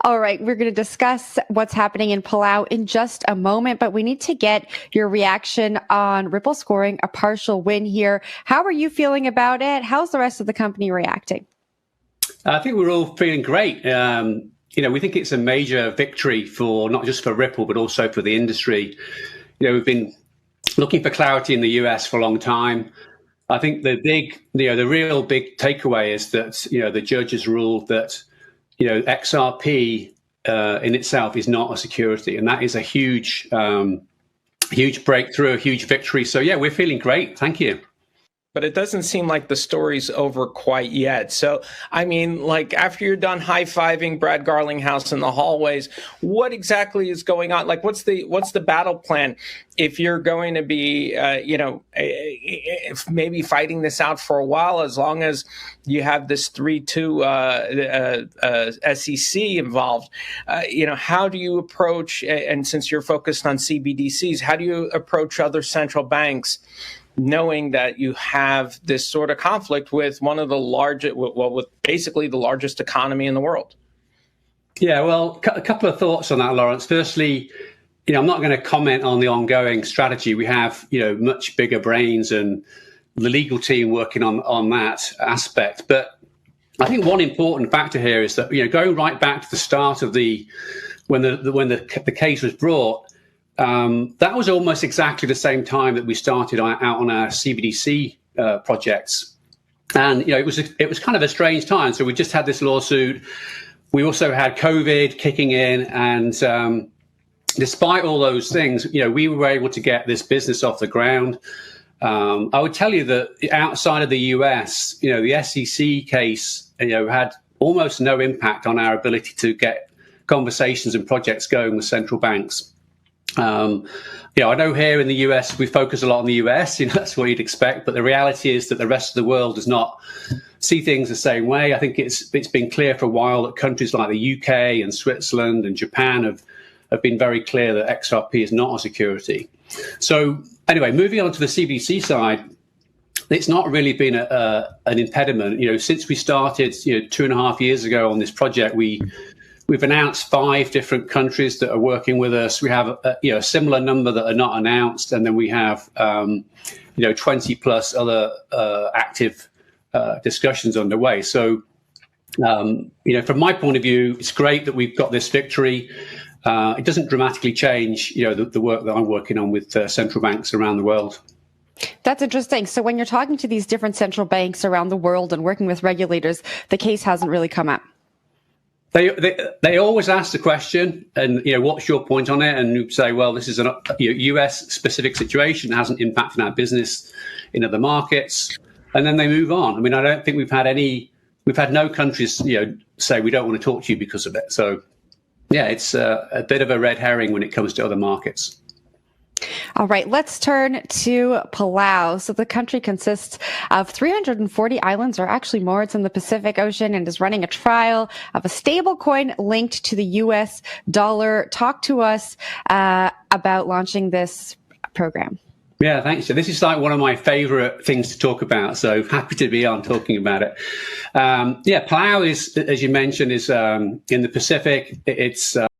All right, we're going to discuss what's happening in Palau in just a moment, but we need to get your reaction on Ripple scoring a partial win here. How are you feeling about it? How's the rest of the company reacting? I think we're all feeling great. We think it's a major victory for not just for Ripple, but also for the industry. We've been looking for clarity in the US for a long time. I think the real big takeaway is that, the judges ruled that, XRP in itself is not a security. And that is a huge breakthrough, a huge victory. So, yeah, we're feeling great. Thank you. But it doesn't seem like the story's over quite yet. So, I mean, like after you're done high-fiving Brad Garlinghouse in the hallways, what exactly is going on? Like, what's the battle plan if you're going to be, maybe fighting this out for a while, as long as you have this 3-2 SEC involved? How do you approach, and since you're focused on CBDCs, how do you approach other central banks, knowing that you have this sort of conflict with one of the largest, with basically the largest economy in the world? Yeah, well, a couple of thoughts on that, Lawrence. Firstly, I'm not going to comment on the ongoing strategy. We have, much bigger brains and the legal team working on that aspect. But I think one important factor here is that, going right back to the start of when the case was brought, that was almost exactly the same time that we started out on our CBDC projects, and it was kind of a strange time. So we just had this lawsuit. We also had COVID kicking in, and despite all those things, we were able to get this business off the ground. I would tell you that outside of the US, the SEC case, had almost no impact on our ability to get conversations and projects going with central banks. I know here in the US, we focus a lot on the US, that's what you'd expect. But the reality is that the rest of the world does not see things the same way. I think it's been clear for a while that countries like the UK and Switzerland and Japan have been very clear that XRP is not a security. So anyway, moving on to the CBDC side, it's not really been an impediment. Since we started 2.5 years ago on this project, We've announced 5 different countries that are working with us. We have a similar number that are not announced, and then we have 20 plus other active discussions underway. So from my point of view, it's great that we've got this victory. It doesn't dramatically change the work that I'm working on with central banks around the world. That's interesting. So when you're talking to these different central banks around the world and working with regulators, the case hasn't really come up. They always ask the question, and what's your point on it? And you say, well, this is a US specific situation, it hasn't impacted our business in other markets, and then they move on. I mean, I don't think we've had no countries say we don't want to talk to you because of it. So yeah, it's a bit of a red herring when it comes to other markets. All right, let's turn to Palau. So the country consists of 340 islands, or actually more. It's in the Pacific Ocean and is running a trial of a stable coin linked to the US dollar. Talk to us about launching this program. Yeah, thanks. So this is like one of my favorite things to talk about. So happy to be on talking about it. Palau is, as you mentioned, is in the Pacific. It's